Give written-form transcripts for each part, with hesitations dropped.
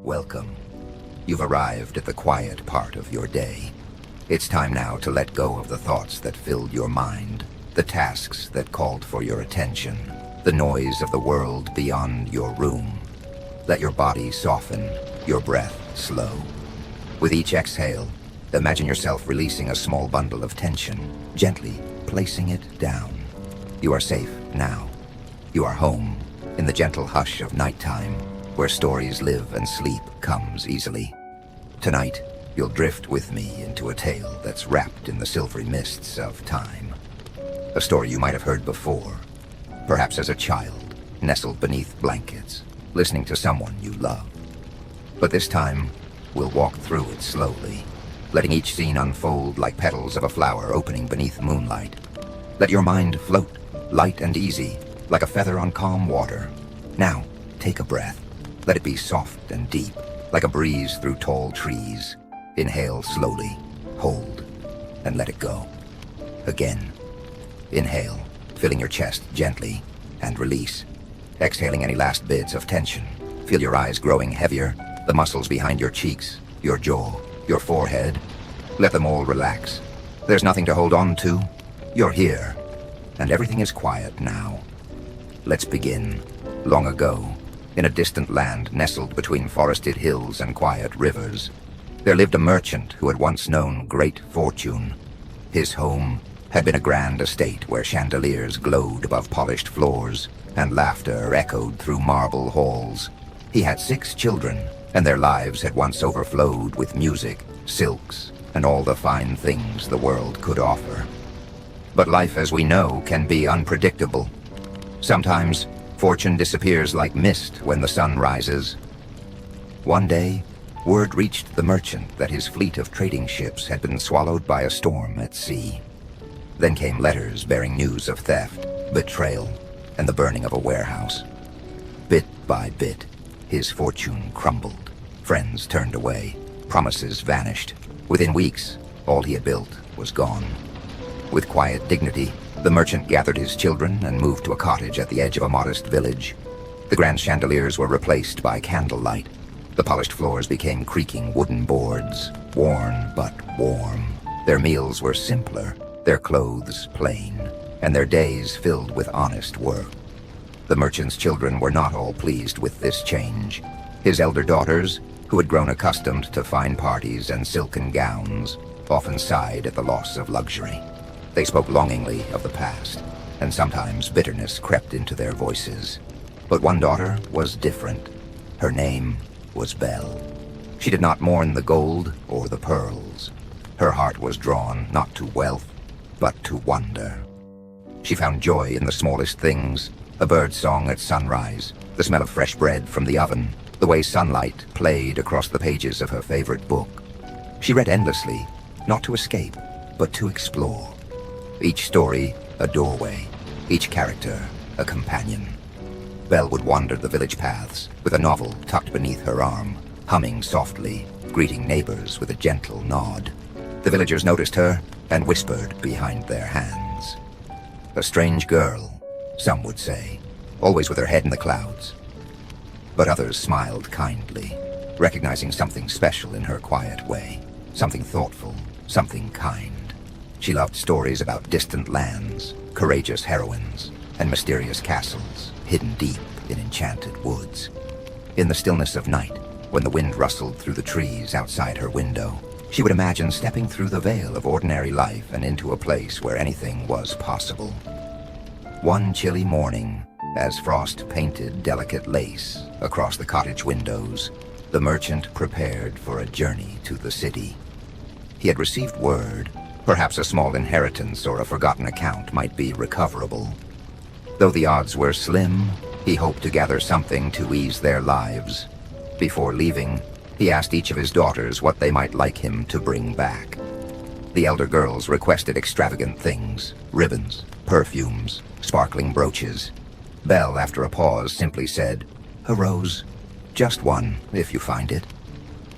Welcome. You've arrived at the quiet part of your day. It's time now to let go of the thoughts that filled your mind, the tasks that called for your attention, the noise of the world beyond your room. Let your body soften, your breath slow. With each exhale, imagine yourself releasing a small bundle of tension, gently placing it down. You are safe now. You are home, in the gentle hush of nighttime, where stories live and sleep comes easily. Tonight, you'll drift with me into a tale that's wrapped in the silvery mists of time. A story you might have heard before, perhaps as a child, nestled beneath blankets, listening to someone you love. But this time, we'll walk through it slowly, letting each scene unfold like petals of a flower opening beneath moonlight. Let your mind float, light and easy, like a feather on calm water. Now, take a breath. Let it be soft and deep, like a breeze through tall trees. Inhale slowly, hold, and let it go. Again. Inhale, filling your chest gently, and release. Exhaling any last bits of tension. Feel your eyes growing heavier, the muscles behind your cheeks, your jaw, your forehead. Let them all relax. There's nothing to hold on to. You're here, and everything is quiet now. Let's begin. Long ago, in a distant land nestled between forested hills and quiet rivers, there lived a merchant who had once known great fortune. His home had been a grand estate where chandeliers glowed above polished floors and laughter echoed through marble halls. He had 6 children, and their lives had once overflowed with music, silks, and all the fine things the world could offer. But life as we know can be unpredictable. Sometimes, fortune disappears like mist when the sun rises. One day, word reached the merchant that his fleet of trading ships had been swallowed by a storm at sea. Then came letters bearing news of theft, betrayal, and the burning of a warehouse. Bit by bit, his fortune crumbled. Friends turned away, promises vanished. Within weeks, all he had built was gone. With quiet dignity, the merchant gathered his children and moved to a cottage at the edge of a modest village. The grand chandeliers were replaced by candlelight. The polished floors became creaking wooden boards, worn but warm. Their meals were simpler, their clothes plain, and their days filled with honest work. The merchant's children were not all pleased with this change. His elder daughters, who had grown accustomed to fine parties and silken gowns, often sighed at the loss of luxury. They spoke longingly of the past, and sometimes bitterness crept into their voices. But one daughter was different. Her name was Belle. She did not mourn the gold or the pearls. Her heart was drawn not to wealth, but to wonder. She found joy in the smallest things, a bird's song at sunrise, the smell of fresh bread from the oven, the way sunlight played across the pages of her favorite book. She read endlessly, not to escape, but to explore. Each story, a doorway. Each character, a companion. Belle would wander the village paths, with a novel tucked beneath her arm, humming softly, greeting neighbors with a gentle nod. The villagers noticed her and whispered behind their hands. A strange girl, some would say, always with her head in the clouds. But others smiled kindly, recognizing something special in her quiet way, something thoughtful, something kind. She loved stories about distant lands, courageous heroines, and mysterious castles hidden deep in enchanted woods. In the stillness of night, when the wind rustled through the trees outside her window, she would imagine stepping through the veil of ordinary life and into a place where anything was possible. One chilly morning, as frost painted delicate lace across the cottage windows, the merchant prepared for a journey to the city. He had received word. Perhaps a small inheritance or a forgotten account might be recoverable. Though the odds were slim, he hoped to gather something to ease their lives. Before leaving, he asked each of his daughters what they might like him to bring back. The elder girls requested extravagant things, ribbons, perfumes, sparkling brooches. Belle, after a pause, simply said, "A rose. Just one, if you find it."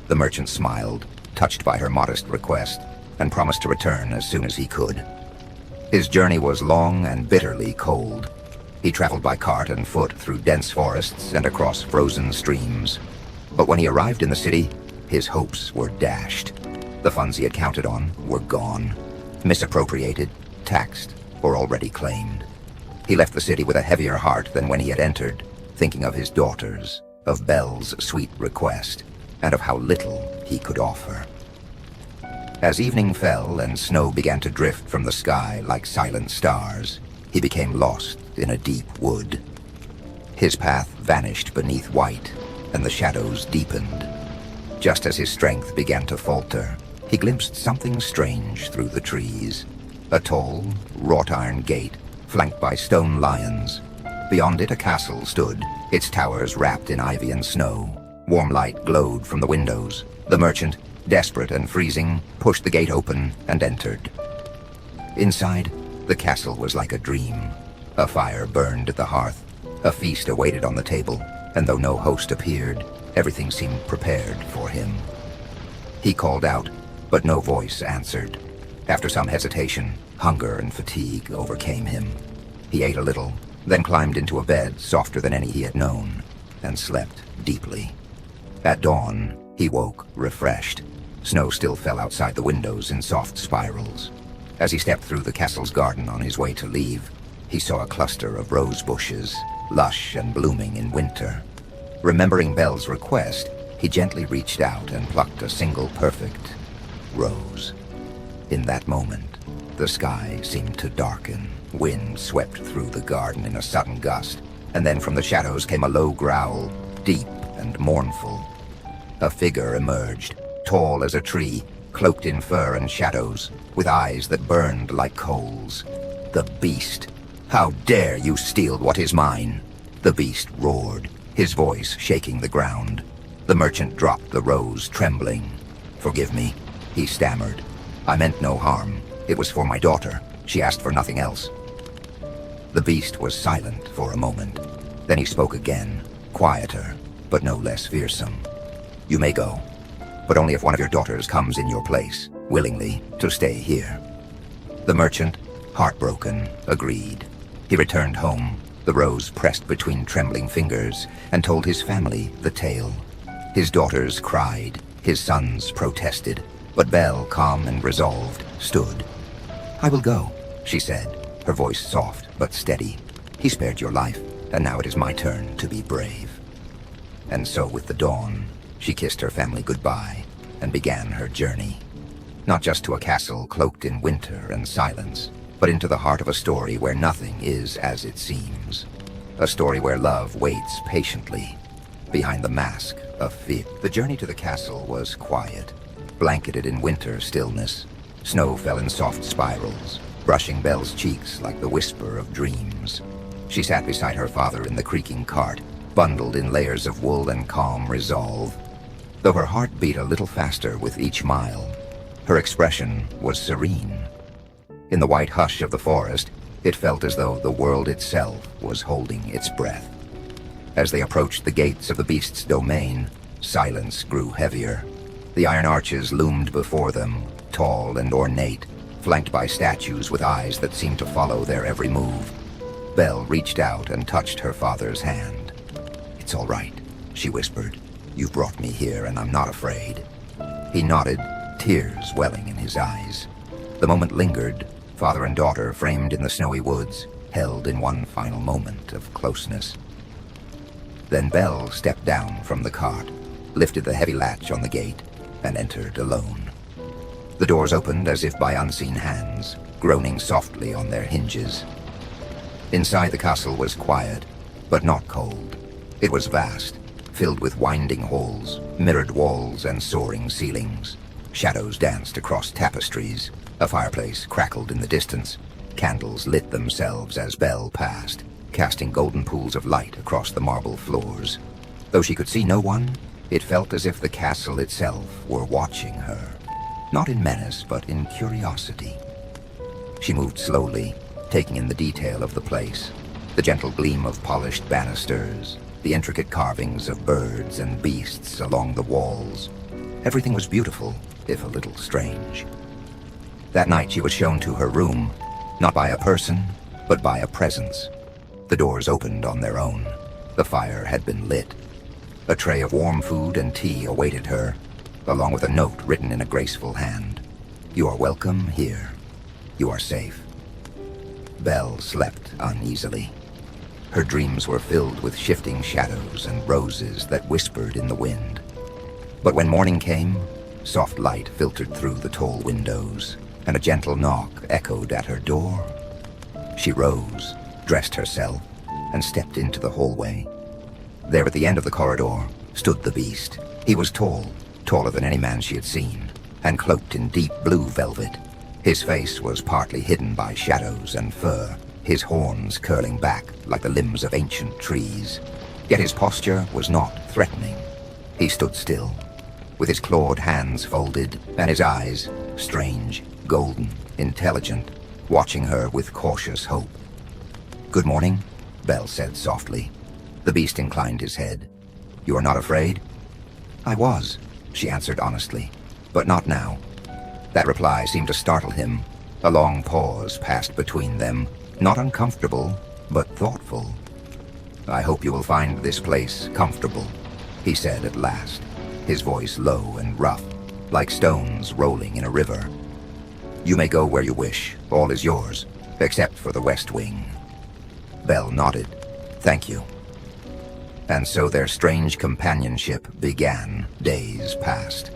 The merchant smiled, touched by her modest request, and promised to return as soon as he could. His journey was long and bitterly cold. He traveled by cart and foot through dense forests and across frozen streams. But when he arrived in the city, his hopes were dashed. The funds he had counted on were gone, misappropriated, taxed, or already claimed. He left the city with a heavier heart than when he had entered, thinking of his daughters, of Belle's sweet request, and of how little he could offer. As evening fell and snow began to drift from the sky like silent stars, he became lost in a deep wood. His path vanished beneath white, and the shadows deepened. Just as his strength began to falter, he glimpsed something strange through the trees. A tall, wrought-iron gate, flanked by stone lions. Beyond it a castle stood, its towers wrapped in ivy and snow. Warm light glowed from the windows. The merchant, desperate and freezing, pushed the gate open and entered. Inside, the castle was like a dream. A fire burned at the hearth. A feast awaited on the table, and though no host appeared, everything seemed prepared for him. He called out, but no voice answered. After some hesitation, hunger and fatigue overcame him. He ate a little, then climbed into a bed softer than any he had known, and slept deeply. At dawn, he woke refreshed. Snow still fell outside the windows in soft spirals. As he stepped through the castle's garden on his way to leave, he saw a cluster of rose bushes, lush and blooming in winter. Remembering Belle's request, he gently reached out and plucked a single perfect rose. In that moment, the sky seemed to darken. Wind swept through the garden in a sudden gust, and then from the shadows came a low growl, deep and mournful. A figure emerged, tall as a tree, cloaked in fur and shadows, with eyes that burned like coals. The beast! How dare you steal what is mine? The beast roared, his voice shaking the ground. The merchant dropped the rose, trembling. "Forgive me," he stammered. "I meant no harm. It was for my daughter. She asked for nothing else." The beast was silent for a moment. Then he spoke again, quieter, but no less fearsome. "You may go, but only if one of your daughters comes in your place, willingly, to stay here." The merchant, heartbroken, agreed. He returned home, the rose pressed between trembling fingers, and told his family the tale. His daughters cried, his sons protested, but Belle, calm and resolved, stood. "I will go," she said, her voice soft but steady. "He spared your life, and now it is my turn to be brave." And so with the dawn, she kissed her family goodbye and began her journey. Not just to a castle cloaked in winter and silence, but into the heart of a story where nothing is as it seems. A story where love waits patiently behind the mask of fear. The journey to the castle was quiet, blanketed in winter stillness. Snow fell in soft spirals, brushing Belle's cheeks like the whisper of dreams. She sat beside her father in the creaking cart, bundled in layers of wool and calm resolve. Though her heart beat a little faster with each mile, her expression was serene. In the white hush of the forest, it felt as though the world itself was holding its breath. As they approached the gates of the beast's domain, silence grew heavier. The iron arches loomed before them, tall and ornate, flanked by statues with eyes that seemed to follow their every move. Belle reached out and touched her father's hand. "It's all right," she whispered. "You've brought me here, and I'm not afraid." He nodded, tears welling in his eyes. The moment lingered, father and daughter framed in the snowy woods, held in one final moment of closeness. Then Belle stepped down from the cart, lifted the heavy latch on the gate, and entered alone. The doors opened as if by unseen hands, groaning softly on their hinges. Inside the castle was quiet, but not cold. It was vast, filled with winding halls, mirrored walls, and soaring ceilings. Shadows danced across tapestries. A fireplace crackled in the distance. Candles lit themselves as Belle passed, casting golden pools of light across the marble floors. Though she could see no one, it felt as if the castle itself were watching her. Not in menace, but in curiosity. She moved slowly, taking in the detail of the place. The gentle gleam of polished banisters, the intricate carvings of birds and beasts along the walls. Everything was beautiful, if a little strange. That night she was shown to her room, not by a person, but by a presence. The doors opened on their own. The fire had been lit. A tray of warm food and tea awaited her, along with a note written in a graceful hand. "You are welcome here. You are safe." Belle slept uneasily. Her dreams were filled with shifting shadows and roses that whispered in the wind. But when morning came, soft light filtered through the tall windows, and a gentle knock echoed at her door. She rose, dressed herself, and stepped into the hallway. There at the end of the corridor stood the beast. He was tall, taller than any man she had seen, and cloaked in deep blue velvet. His face was partly hidden by shadows and fur, his horns curling back like the limbs of ancient trees. Yet his posture was not threatening. He stood still, with his clawed hands folded, and his eyes, strange, golden, intelligent, watching her with cautious hope. "Good morning," Belle said softly. The beast inclined his head. "You are not afraid?" "I was," she answered honestly, "but not now." That reply seemed to startle him. A long pause passed between them, not uncomfortable, but thoughtful. "I hope you will find this place comfortable," he said at last, his voice low and rough, like stones rolling in a river. "You may go where you wish. All is yours, except for the West Wing." Belle nodded. "Thank you." And so their strange companionship began. Days passed.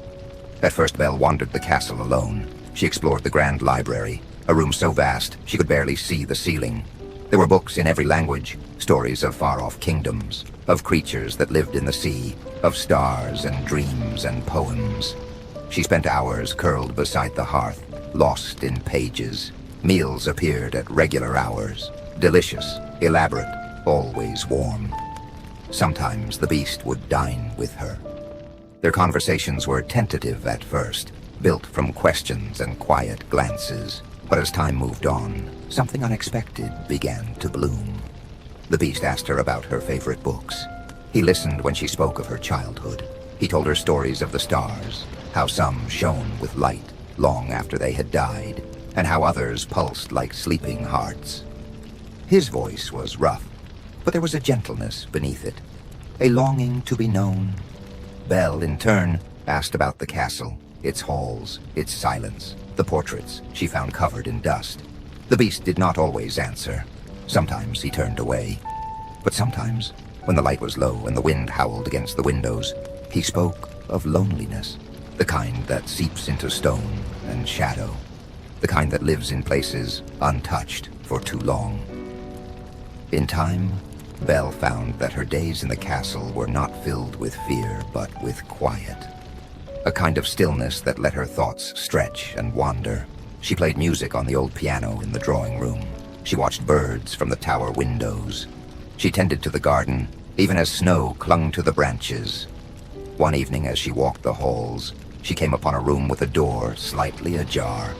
At first Belle wandered the castle alone. She explored the grand library, a room so vast she could barely see the ceiling. There were books in every language, stories of far-off kingdoms, of creatures that lived in the sea, of stars and dreams and poems. She spent hours curled beside the hearth, lost in pages. Meals appeared at regular hours, delicious, elaborate, always warm. Sometimes the beast would dine with her. Their conversations were tentative at first, built from questions and quiet glances. But as time moved on, something unexpected began to bloom. The beast asked her about her favorite books. He listened when she spoke of her childhood. He told her stories of the stars, how some shone with light long after they had died, and how others pulsed like sleeping hearts. His voice was rough, but there was a gentleness beneath it, a longing to be known. Belle, in turn, asked about the castle, its halls, its silence, the portraits she found covered in dust. The beast did not always answer. Sometimes he turned away. But sometimes, when the light was low and the wind howled against the windows, he spoke of loneliness, the kind that seeps into stone and shadow, the kind that lives in places untouched for too long. In time, Belle found that her days in the castle were not filled with fear, but with quiet. A kind of stillness that let her thoughts stretch and wander. She played music on the old piano in the drawing room. She watched birds from the tower windows. She tended to the garden, even as snow clung to the branches. One evening as she walked the halls, she came upon a room with a door slightly ajar.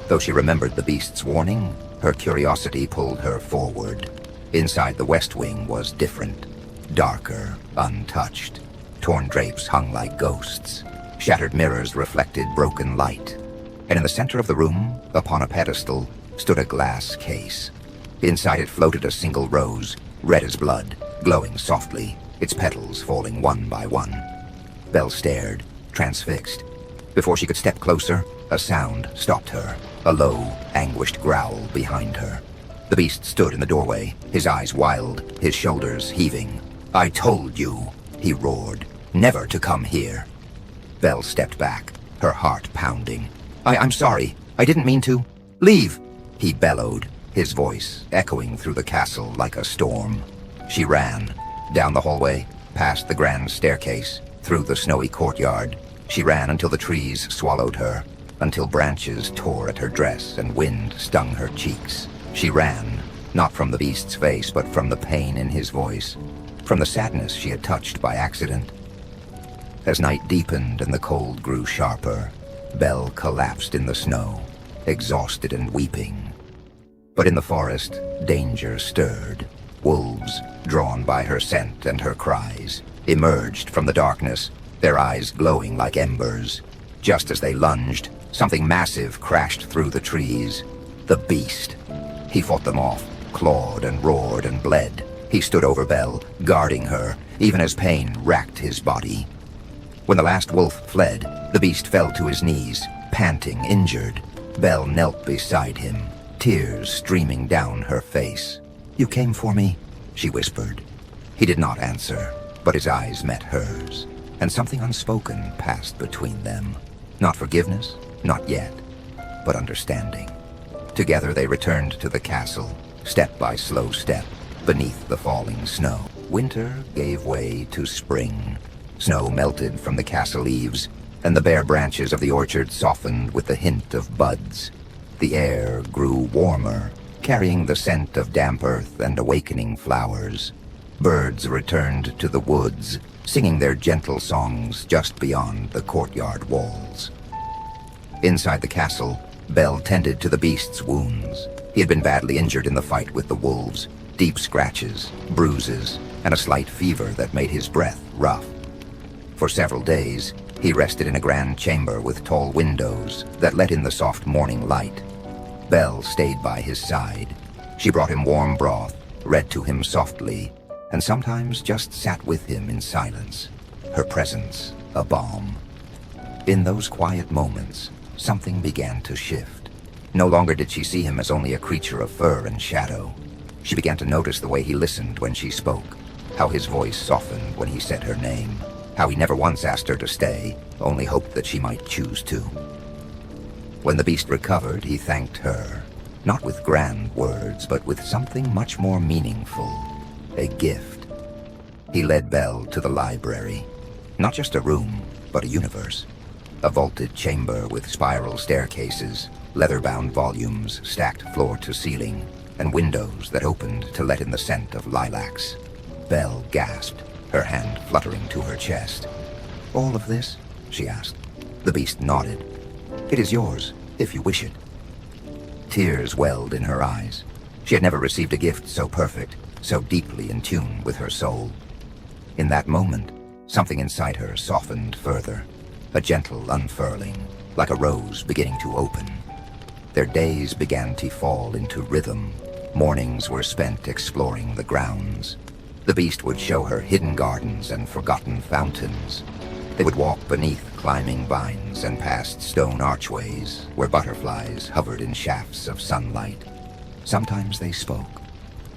Though she remembered the beast's warning, her curiosity pulled her forward. Inside the West Wing was different, darker, untouched. Torn drapes hung like ghosts. Shattered mirrors reflected broken light. And in the center of the room, upon a pedestal, stood a glass case. Inside it floated a single rose, red as blood, glowing softly, its petals falling one by one. Belle stared, transfixed. Before she could step closer, a sound stopped her, a low, anguished growl behind her. The beast stood in the doorway, his eyes wild, his shoulders heaving. "I told you," he roared, "never to come here." Belle stepped back, her heart pounding. I'm sorry. I didn't mean to. Leave!" he bellowed, his voice echoing through the castle like a storm. She ran, down the hallway, past the grand staircase, through the snowy courtyard. She ran until the trees swallowed her, until branches tore at her dress and wind stung her cheeks. She ran, not from the beast's face, but from the pain in his voice, from the sadness she had touched by accident. As night deepened and the cold grew sharper, Belle collapsed in the snow, exhausted and weeping. But in the forest, danger stirred. Wolves, drawn by her scent and her cries, emerged from the darkness, their eyes glowing like embers. Just as they lunged, something massive crashed through the trees. The beast. He fought them off, clawed and roared and bled. He stood over Belle, guarding her, even as pain racked his body. When the last wolf fled, the beast fell to his knees, panting, injured. Belle knelt beside him, tears streaming down her face. "You came for me," she whispered. He did not answer, but his eyes met hers, and something unspoken passed between them. Not forgiveness, not yet, but understanding. Together they returned to the castle, step by slow step, beneath the falling snow. Winter gave way to spring. Snow melted from the castle eaves, and the bare branches of the orchard softened with the hint of buds. The air grew warmer, carrying the scent of damp earth and awakening flowers. Birds returned to the woods, singing their gentle songs just beyond the courtyard walls. Inside the castle, Belle tended to the beast's wounds. He had been badly injured in the fight with the wolves, deep scratches, bruises, and a slight fever that made his breath rough. For several days, he rested in a grand chamber with tall windows that let in the soft morning light. Belle stayed by his side. She brought him warm broth, read to him softly, and sometimes just sat with him in silence, her presence a balm. In those quiet moments, something began to shift. No longer did she see him as only a creature of fur and shadow. She began to notice the way he listened when she spoke, how his voice softened when he said her name, how he never once asked her to stay, only hoped that she might choose to. When the beast recovered, he thanked her, not with grand words, but with something much more meaningful, a gift. He led Belle to the library, not just a room, but a universe. A vaulted chamber with spiral staircases, leather-bound volumes stacked floor to ceiling, and windows that opened to let in the scent of lilacs. Belle gasped, her hand fluttering to her chest. "All of this?" she asked. The beast nodded. "It is yours, if you wish it." Tears welled in her eyes. She had never received a gift so perfect, so deeply in tune with her soul. In that moment, something inside her softened further, a gentle unfurling, like a rose beginning to open. Their days began to fall into rhythm. Mornings were spent exploring the grounds. The beast would show her hidden gardens and forgotten fountains. They would walk beneath climbing vines and past stone archways where butterflies hovered in shafts of sunlight. Sometimes they spoke.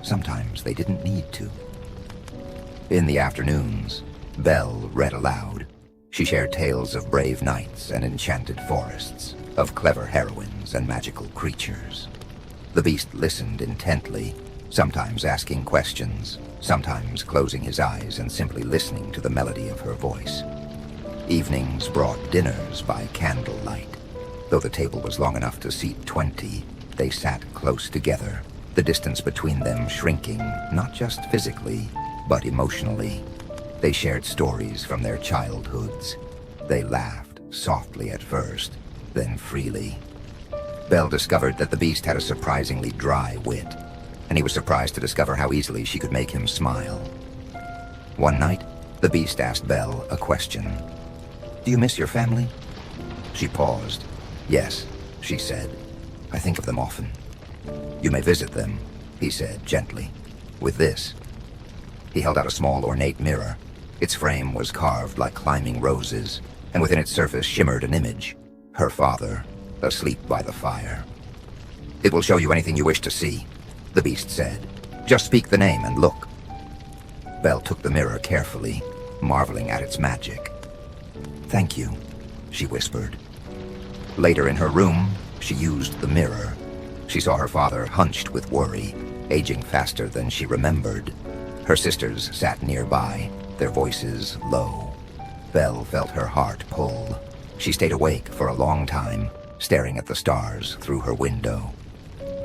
Sometimes they didn't need to. In the afternoons, Belle read aloud. She shared tales of brave knights and enchanted forests, of clever heroines and magical creatures. The beast listened intently, sometimes asking questions, sometimes closing his eyes and simply listening to the melody of her voice. Evenings brought dinners by candlelight. Though the table was long enough to seat 20, they sat close together, the distance between them shrinking, not just physically, but emotionally. They shared stories from their childhoods. They laughed, softly at first, then freely. Belle discovered that the beast had a surprisingly dry wit, and he was surprised to discover how easily she could make him smile. One night, the beast asked Belle a question. "Do you miss your family?" She paused. "Yes," she said. "I think of them often." "You may visit them," he said gently. "With this." He held out a small ornate mirror. Its frame was carved like climbing roses, and within its surface shimmered an image. Her father, asleep by the fire. "It will show you anything you wish to see," the beast said. "Just speak the name and look." Belle took the mirror carefully, marveling at its magic. "Thank you," she whispered. Later in her room, she used the mirror. She saw her father hunched with worry, aging faster than she remembered. Her sisters sat nearby, their voices low. Belle felt her heart pull. She stayed awake for a long time, staring at the stars through her window.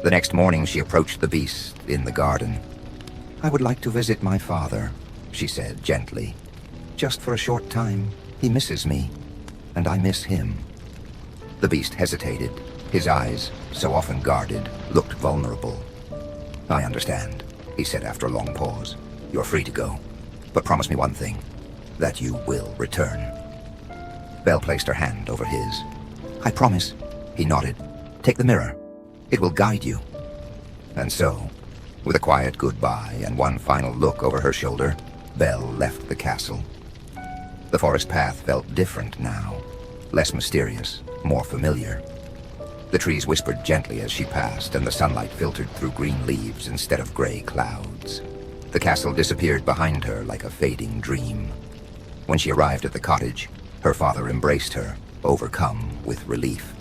The next morning she approached the beast in the garden. "I would like to visit my father," she said gently. "Just for a short time. He misses me, and I miss him." The beast hesitated. His eyes, so often guarded, looked vulnerable. "I understand," he said after a long pause. "You're free to go. But promise me one thing, that you will return." Belle placed her hand over his. "I promise," he nodded. "Take the mirror. It will guide you." And so, with a quiet goodbye and one final look over her shoulder, Belle left the castle. The forest path felt different now, less mysterious, more familiar. The trees whispered gently as she passed, and the sunlight filtered through green leaves instead of gray clouds. The castle disappeared behind her like a fading dream. When she arrived at the cottage, her father embraced her, overcome with relief.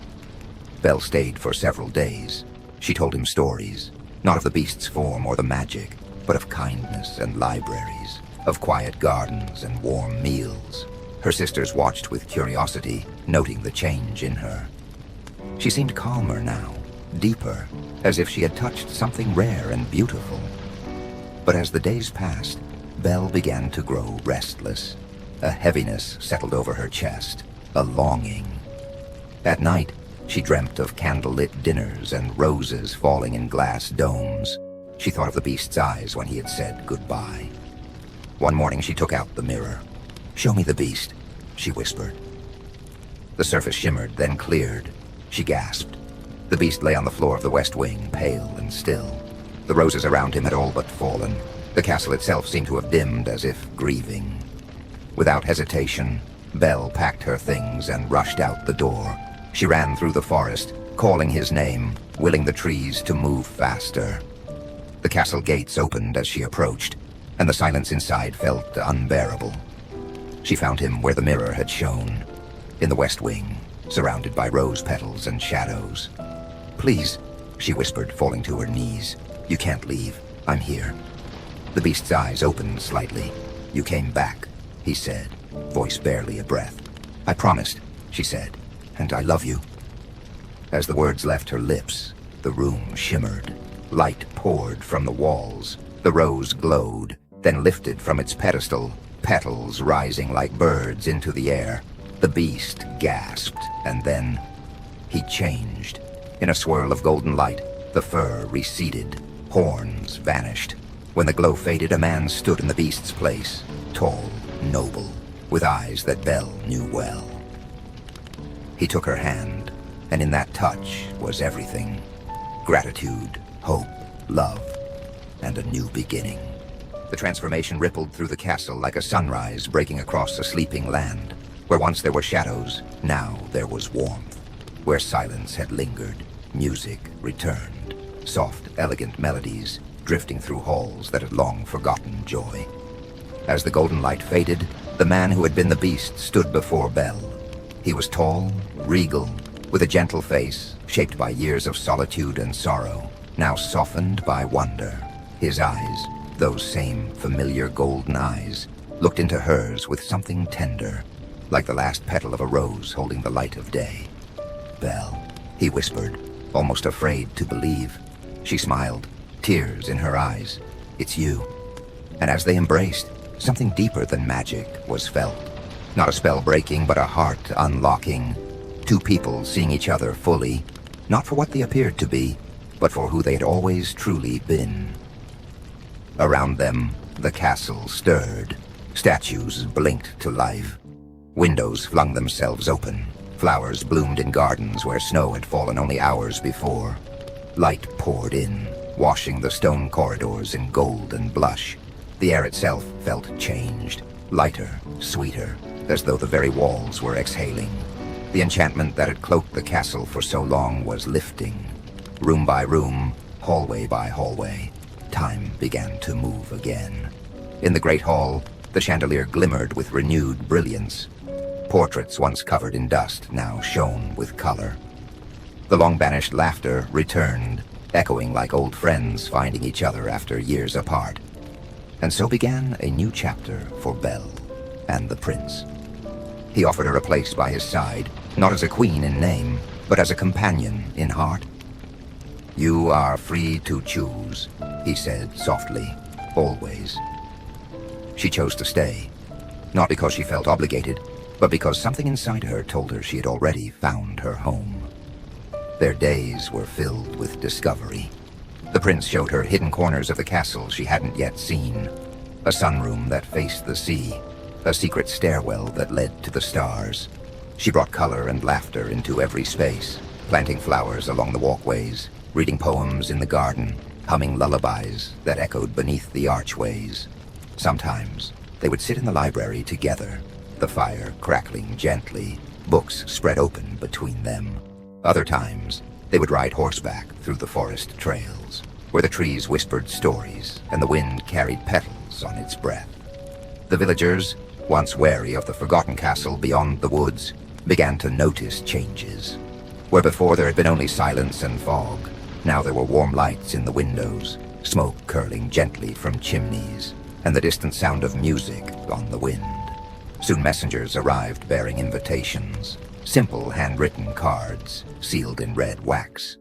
Belle stayed for several days. She told him stories, not of the beast's form or the magic, but of kindness and libraries, of quiet gardens and warm meals. Her sisters watched with curiosity, noting the change in her. She seemed calmer now, deeper, as if she had touched something rare and beautiful. But as the days passed, Belle began to grow restless. A heaviness settled over her chest, a longing. At night, she dreamt of candlelit dinners and roses falling in glass domes. She thought of the beast's eyes when he had said goodbye. One morning she took out the mirror. "Show me the beast," she whispered. The surface shimmered, then cleared. She gasped. The beast lay on the floor of the west wing, pale and still. The roses around him had all but fallen. The castle itself seemed to have dimmed, as if grieving. Without hesitation, Belle packed her things and rushed out the door. She ran through the forest, calling his name, willing the trees to move faster. The castle gates opened as she approached, and the silence inside felt unbearable. She found him where the mirror had shone, in the west wing, surrounded by rose petals and shadows. "Please," she whispered, falling to her knees. "You can't leave. I'm here." The beast's eyes opened slightly. "You came back," he said, voice barely a breath. "I promised," she said, "and I love you." As the words left her lips, the room shimmered. Light poured from the walls. The rose glowed, then lifted from its pedestal, petals rising like birds into the air. The beast gasped, and then he changed. In a swirl of golden light, the fur receded, horns vanished. When the glow faded, a man stood in the beast's place, tall, noble, with eyes that Belle knew well. He took her hand, and in that touch was everything. Gratitude, hope, love, and a new beginning. The transformation rippled through the castle like a sunrise breaking across a sleeping land. Where once there were shadows, now there was warmth. Where silence had lingered, music returned. Soft, elegant melodies drifting through halls that had long forgotten joy. As the golden light faded, the man who had been the beast stood before Belle. He was tall, regal, with a gentle face shaped by years of solitude and sorrow, now softened by wonder. His eyes, those same familiar golden eyes, looked into hers with something tender, like the last petal of a rose holding the light of day. "Belle," he whispered, almost afraid to believe. She smiled, tears in her eyes. "It's you." And as they embraced, something deeper than magic was felt. Not a spell breaking, but a heart unlocking. Two people seeing each other fully, not for what they appeared to be, but for who they had always truly been. Around them, the castle stirred. Statues blinked to life. Windows flung themselves open. Flowers bloomed in gardens where snow had fallen only hours before. Light poured in, washing the stone corridors in golden blush. The air itself felt changed, lighter, sweeter, as though the very walls were exhaling. The enchantment that had cloaked the castle for so long was lifting. Room by room, hallway by hallway, time began to move again. In the great hall, the chandelier glimmered with renewed brilliance. Portraits once covered in dust now shone with color. The long-banished laughter returned, echoing like old friends finding each other after years apart. And so began a new chapter for Belle and the prince. He offered her a place by his side, not as a queen in name, but as a companion in heart. "You are free to choose," he said softly, "always." She chose to stay, not because she felt obligated, but because something inside her told her she had already found her home. Their days were filled with discovery. The prince showed her hidden corners of the castle she hadn't yet seen. A sunroom that faced the sea, a secret stairwell that led to the stars. She brought color and laughter into every space, planting flowers along the walkways, reading poems in the garden, humming lullabies that echoed beneath the archways. Sometimes, They would sit in the library together, the fire crackling gently, books spread open between them. Other times, they would ride horseback through the forest trails, where the trees whispered stories and the wind carried petals on its breath. The villagers, once wary of the forgotten castle beyond the woods, began to notice changes. Where before there had been only silence and fog, now there were warm lights in the windows, smoke curling gently from chimneys, and the distant sound of music on the wind. Soon messengers arrived bearing invitations, simple handwritten cards, sealed in red wax.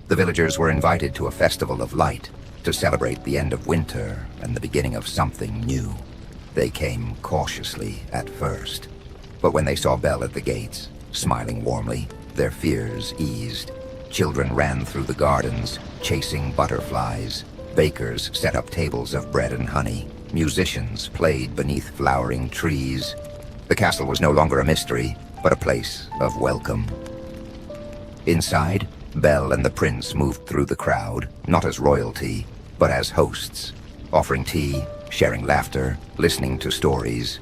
The villagers were invited to a festival of light to celebrate the end of winter and the beginning of something new. They came cautiously at first, but when they saw Belle at the gates, smiling warmly, their fears eased. Children ran through the gardens, chasing butterflies. Bakers set up tables of bread and honey. Musicians played beneath flowering trees. The castle was no longer a mystery, but a place of welcome. Inside, Belle and the prince moved through the crowd, not as royalty, but as hosts, offering tea, sharing laughter, listening to stories.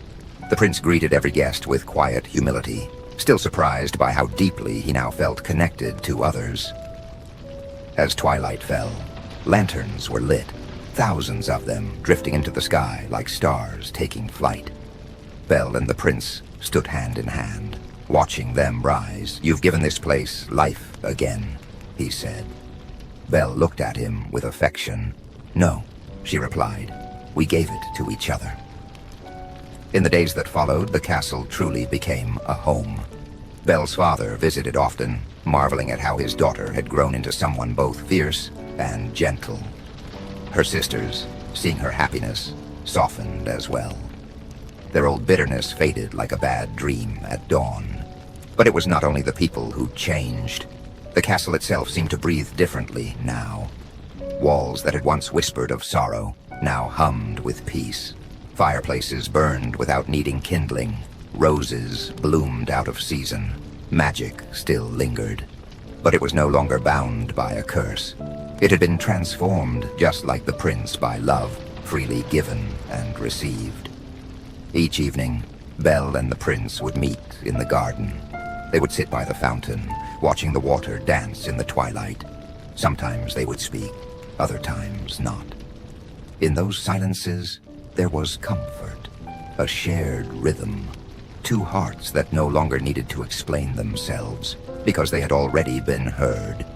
The prince greeted every guest with quiet humility, still surprised by how deeply he now felt connected to others. As twilight fell, lanterns were lit, thousands of them drifting into the sky like stars taking flight. Belle and the prince stood hand in hand, watching them rise. "You've given this place life again," he said. Belle looked at him with affection. "No," she replied. "We gave it to each other." In the days that followed, the castle truly became a home. Belle's father visited often, marveling at how his daughter had grown into someone both fierce and gentle. Her sisters, seeing her happiness, softened as well. Their old bitterness faded like a bad dream at dawn. But it was not only the people who changed. The castle itself seemed to breathe differently now. Walls that had once whispered of sorrow now hummed with peace. Fireplaces burned without needing kindling. Roses bloomed out of season. Magic still lingered. But it was no longer bound by a curse. It had been transformed, just like the prince, by love, freely given and received. Each evening, Belle and the prince would meet in the garden. They would sit by the fountain, watching the water dance in the twilight. Sometimes they would speak, other times not. In those silences, there was comfort, a shared rhythm, two hearts that no longer needed to explain themselves because they had already been heard.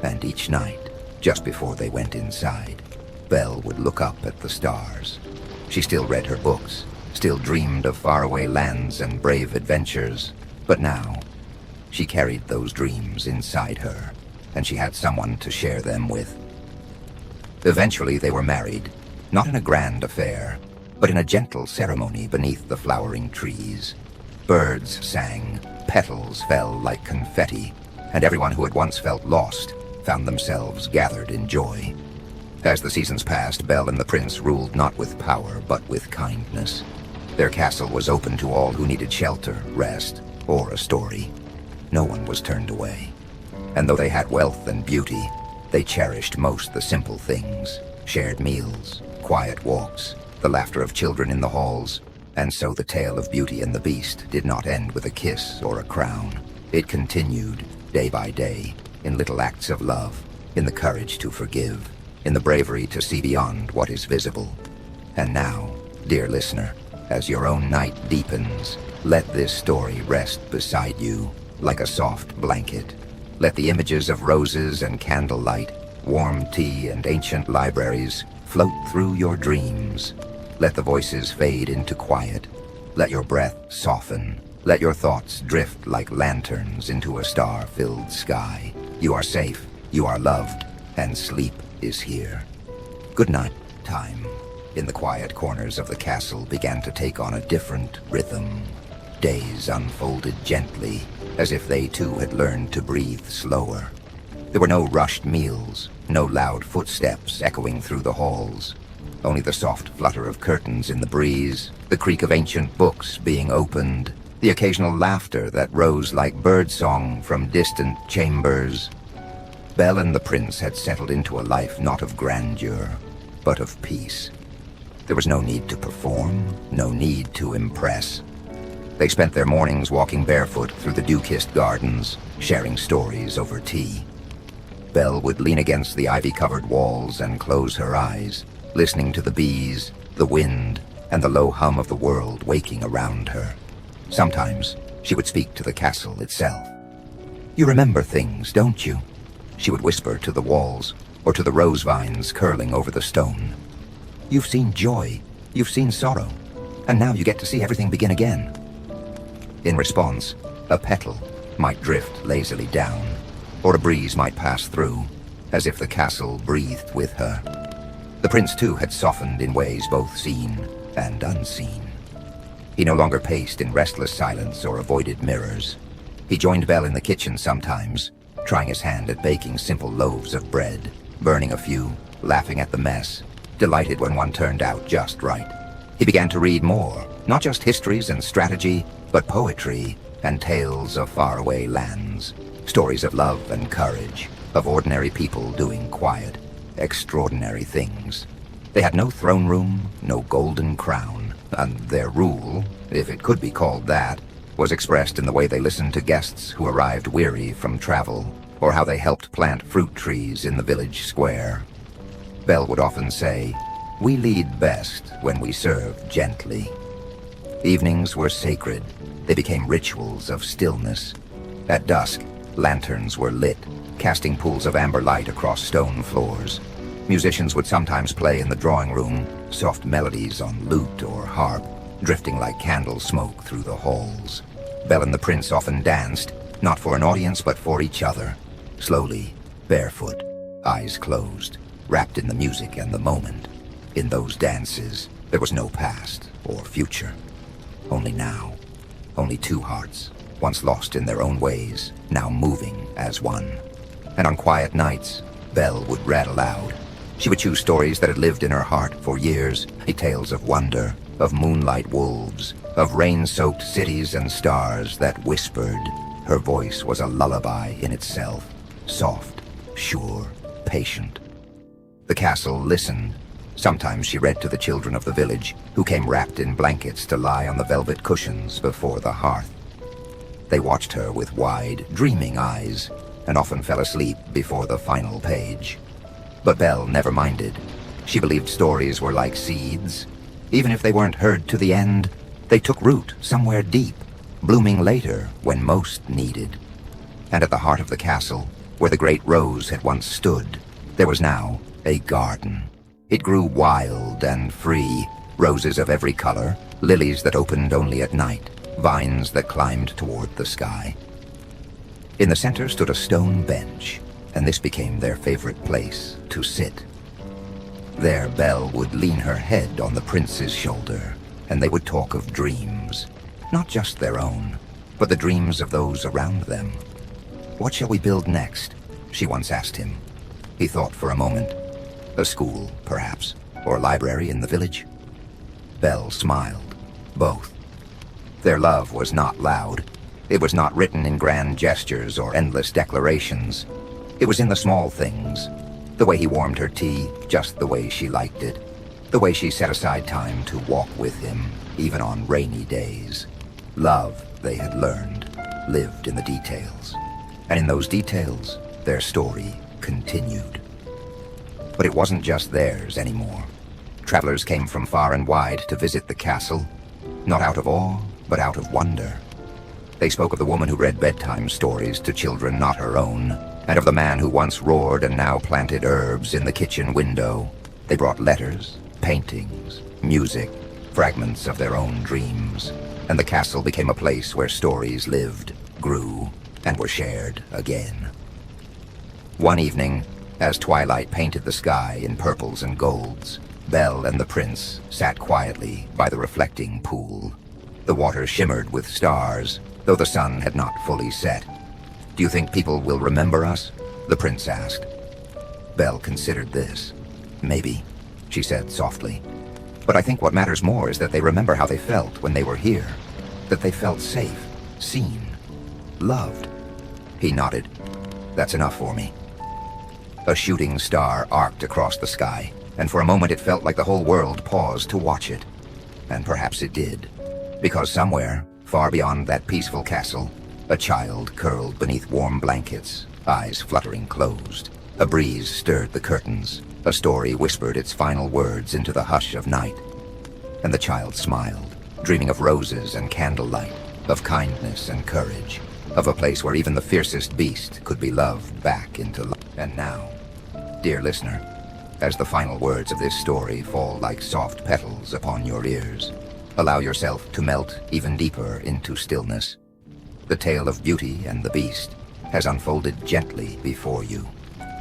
And each night, just before they went inside, Belle would look up at the stars. She still read her books, still dreamed of faraway lands and brave adventures, but now she carried those dreams inside her, and she had someone to share them with. Eventually they were married, not in a grand affair, but in a gentle ceremony beneath the flowering trees. Birds sang, petals fell like confetti, and everyone who had once felt lost found themselves gathered in joy. As the seasons passed, Belle and the prince ruled not with power, but with kindness. Their castle was open to all who needed shelter, rest, or a story. No one was turned away. And though they had wealth and beauty, they cherished most the simple things: shared meals, quiet walks, the laughter of children in the halls. And so the tale of Beauty and the Beast did not end with a kiss or a crown. It continued, day by day, in little acts of love, in the courage to forgive, in the bravery to see beyond what is visible. And now, dear listener, as your own night deepens, let this story rest beside you like a soft blanket. Let the images of roses and candlelight, warm tea and ancient libraries float through your dreams. Let the voices fade into quiet. Let your breath soften. Let your thoughts drift like lanterns into a star-filled sky. You are safe, you are loved, and sleep is here. Good night. Time in the quiet corners of the castle began to take on a different rhythm. Days unfolded gently, as if they too had learned to breathe slower. There were no rushed meals, no loud footsteps echoing through the halls. Only the soft flutter of curtains in the breeze, the creak of ancient books being opened, the occasional laughter that rose like birdsong from distant chambers. Belle and the prince had settled into a life not of grandeur, but of peace. There was no need to perform, no need to impress. They spent their mornings walking barefoot through the dew-kissed gardens, sharing stories over tea. Belle would lean against the ivy-covered walls and close her eyes, listening to the bees, the wind, and the low hum of the world waking around her. Sometimes she would speak to the castle itself. "You remember things, don't you?" she would whisper to the walls, or to the rose vines curling over the stone. "You've seen joy, you've seen sorrow, and now you get to see everything begin again." In response, a petal might drift lazily down, or a breeze might pass through, as if the castle breathed with her. The prince, too, had softened in ways both seen and unseen. He no longer paced in restless silence or avoided mirrors. He joined Belle in the kitchen sometimes, trying his hand at baking simple loaves of bread, burning a few, laughing at the mess, delighted when one turned out just right. He began to read more, not just histories and strategy, but poetry and tales of faraway lands, stories of love and courage, of ordinary people doing quiet, extraordinary things. They had no throne room, no golden crown, and their rule, if it could be called that, was expressed in the way they listened to guests who arrived weary from travel, or how they helped plant fruit trees in the village square. Belle would often say, "We lead best when we serve gently." Evenings were sacred. They became rituals of stillness. At dusk, lanterns were lit, casting pools of amber light across stone floors. Musicians would sometimes play in the drawing room, soft melodies on lute or harp, drifting like candle smoke through the halls. Belle and the prince often danced, not for an audience but for each other, slowly, barefoot, eyes closed, wrapped in the music and the moment. In those dances, there was no past or future. Only now. Only two hearts, once lost in their own ways, now moving as one. And on quiet nights, Belle would read aloud. She would choose stories that had lived in her heart for years, tales of wonder, of moonlight wolves, of rain-soaked cities and stars that whispered. Her voice was a lullaby in itself, soft, sure, patient. The castle listened. Sometimes she read to the children of the village, who came wrapped in blankets to lie on the velvet cushions before the hearth. They watched her with wide, dreaming eyes, and often fell asleep before the final page. But Belle never minded. She believed stories were like seeds. Even if they weren't heard to the end, they took root somewhere deep, blooming later when most needed. And at the heart of the castle, where the great rose had once stood, there was now a garden. It grew wild and free, roses of every color, lilies that opened only at night, vines that climbed toward the sky. In the center stood a stone bench, and this became their favorite place to sit. There Belle would lean her head on the prince's shoulder, and they would talk of dreams, not just their own, but the dreams of those around them. "What shall we build next?" she once asked him. He thought for a moment. A school, perhaps, or a library in the village. Belle smiled. Both. Their love was not loud. It was not written in grand gestures or endless declarations. It was in the small things. The way he warmed her tea, just the way she liked it. The way she set aside time to walk with him, even on rainy days. Love, they had learned, lived in the details. And in those details, their story continued. But it wasn't just theirs anymore. Travelers came from far and wide to visit the castle, not out of awe, but out of wonder. They spoke of the woman who read bedtime stories to children not her own, and of the man who once roared and now planted herbs in the kitchen window. They brought letters, paintings, music, fragments of their own dreams, and the castle became a place where stories lived, grew, and were shared again. One evening, as twilight painted the sky in purples and golds, Belle and the prince sat quietly by the reflecting pool. The water shimmered with stars, though the sun had not fully set. "Do you think people will remember us?" the prince asked. Belle considered this. "Maybe," she said softly. "But I think what matters more is that they remember how they felt when they were here. That they felt safe, seen, loved." He nodded. "That's enough for me." A shooting star arced across the sky. and for a moment it felt like the whole world paused to watch it. And perhaps it did, because somewhere, far beyond that peaceful castle, a child curled beneath warm blankets, eyes fluttering closed. A breeze stirred the curtains. A story whispered its final words into the hush of night. And the child smiled, dreaming of roses and candlelight, of kindness and courage, of a place where even the fiercest beast could be loved back into life. And now, dear listener, as the final words of this story fall like soft petals upon your ears, allow yourself to melt even deeper into stillness. The tale of Beauty and the Beast has unfolded gently before you,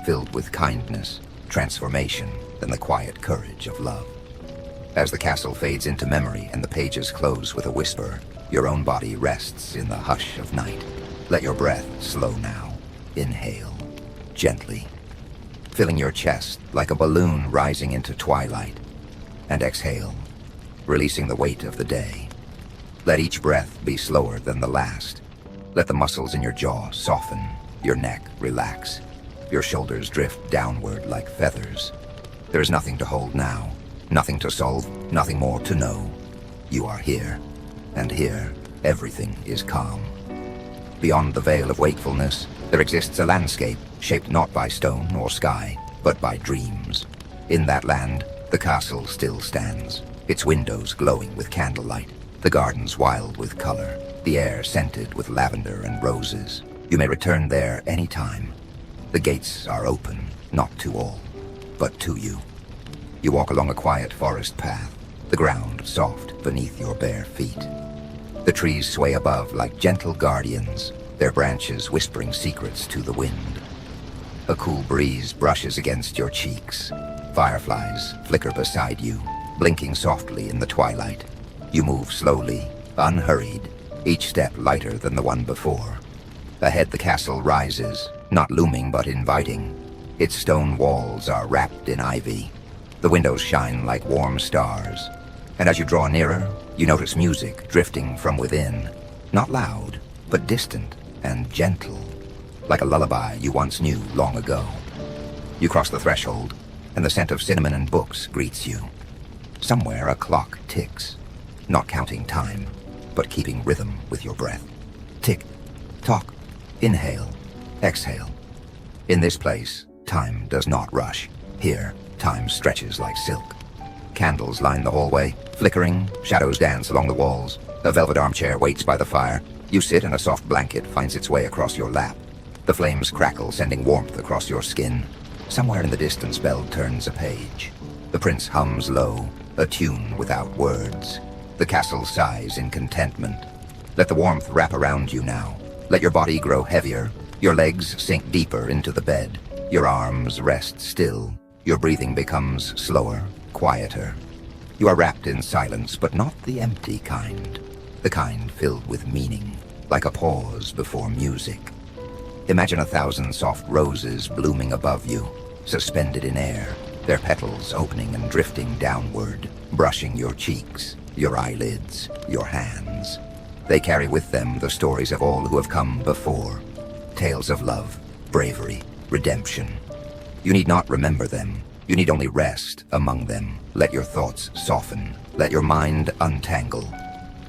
filled with kindness, transformation, and the quiet courage of love. As the castle fades into memory and the pages close with a whisper, your own body rests in the hush of night. Let your breath slow now. Inhale, gently, filling your chest like a balloon rising into twilight. And exhale, releasing the weight of the day. Let each breath be slower than the last. Let the muscles in your jaw soften, your neck relax, your shoulders drift downward like feathers. There is nothing to hold now, nothing to solve, nothing more to know. You are here, and here, everything is calm. Beyond the veil of wakefulness, there exists a landscape shaped not by stone or sky, but by dreams. In that land, the castle still stands, its windows glowing with candlelight, the gardens wild with color, the air scented with lavender and roses. You may return there any time. The gates are open, not to all, but to you. You walk along a quiet forest path, the ground soft beneath your bare feet. The trees sway above like gentle guardians, their branches whispering secrets to the wind. A cool breeze brushes against your cheeks. Fireflies flicker beside you, blinking softly in the twilight. You move slowly, unhurried, each step lighter than the one before. Ahead the castle rises, not looming but inviting. Its stone walls are wrapped in ivy. The windows shine like warm stars. And as you draw nearer, you notice music drifting from within. Not loud, but distant and gentle, like a lullaby you once knew long ago. You cross the threshold, and the scent of cinnamon and books greets you. Somewhere a clock ticks, not counting time, but keeping rhythm with your breath. Tick, tock, inhale, exhale. In this place, time does not rush. Here, time stretches like silk. Candles line the hallway, flickering, shadows dance along the walls. A velvet armchair waits by the fire. You sit and a soft blanket finds its way across your lap. The flames crackle, sending warmth across your skin. Somewhere in the distance, Belle turns a page. The prince hums low, a tune without words. The castle sighs in contentment. Let the warmth wrap around you now. Let your body grow heavier. Your legs sink deeper into the bed. Your arms rest still. Your breathing becomes slower, quieter. You are wrapped in silence, but not the empty kind. The kind filled with meaning, like a pause before music. Imagine 1,000 soft roses blooming above you, suspended in air, their petals opening and drifting downward, brushing your cheeks, your eyelids, your hands. They carry with them the stories of all who have come before. Tales of love, bravery, redemption. You need not remember them. You need only rest among them. Let your thoughts soften. Let your mind untangle.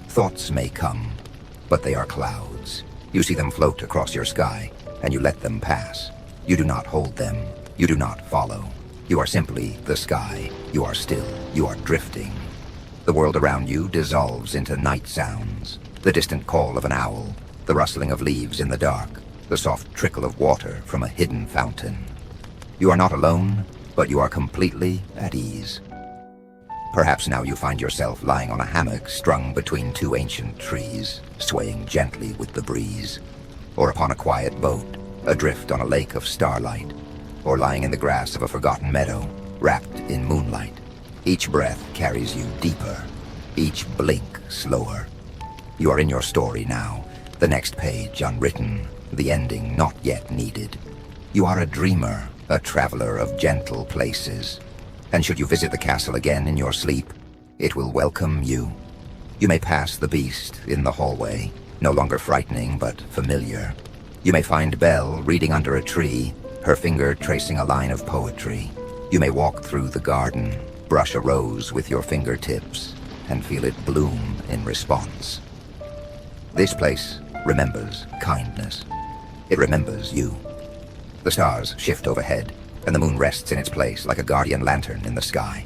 Thoughts may come, but they are clouds. You see them float across your sky, and you let them pass. You do not hold them. You do not follow. You are simply the sky. You are still. You are drifting. The world around you dissolves into night sounds. The distant call of an owl, the rustling of leaves in the dark, the soft trickle of water from a hidden fountain. You are not alone, but you are completely at ease. Perhaps now you find yourself lying on a hammock strung between two ancient trees, swaying gently with the breeze. Or upon a quiet boat, adrift on a lake of starlight. Or lying in the grass of a forgotten meadow, wrapped in moonlight. Each breath carries you deeper, each blink slower. You are in your story now, the next page unwritten, the ending not yet needed. You are a dreamer, a traveler of gentle places. And should you visit the castle again in your sleep, it will welcome you. You may pass the beast in the hallway, no longer frightening but familiar. You may find Belle reading under a tree, her finger tracing a line of poetry. You may walk through the garden, brush a rose with your fingertips, and feel it bloom in response. This place remembers kindness. It remembers you. The stars shift overhead, and the moon rests in its place like a guardian lantern in the sky.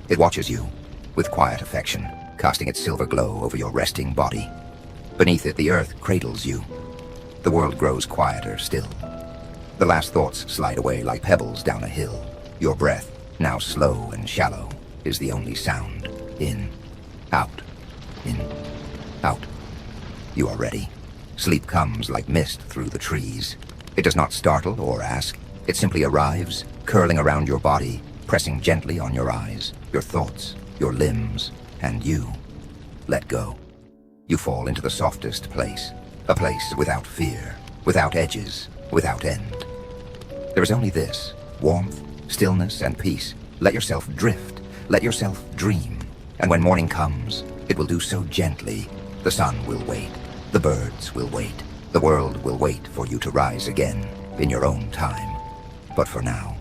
It watches you, with quiet affection, casting its silver glow over your resting body. Beneath it, the earth cradles you. The world grows quieter still. The last thoughts slide away like pebbles down a hill. Your breath, now slow and shallow, is the only sound. In, out, in, out. You are ready. Sleep comes like mist through the trees. It does not startle or ask. It simply arrives, curling around your body, pressing gently on your eyes, your thoughts, your limbs, and you. Let go. You fall into the softest place, a place without fear, without edges, without end. There is only this, warmth, stillness, and peace. Let yourself drift, let yourself dream, and when morning comes, it will do so gently. The sun will wait, the birds will wait, the world will wait for you to rise again in your own time. But for now,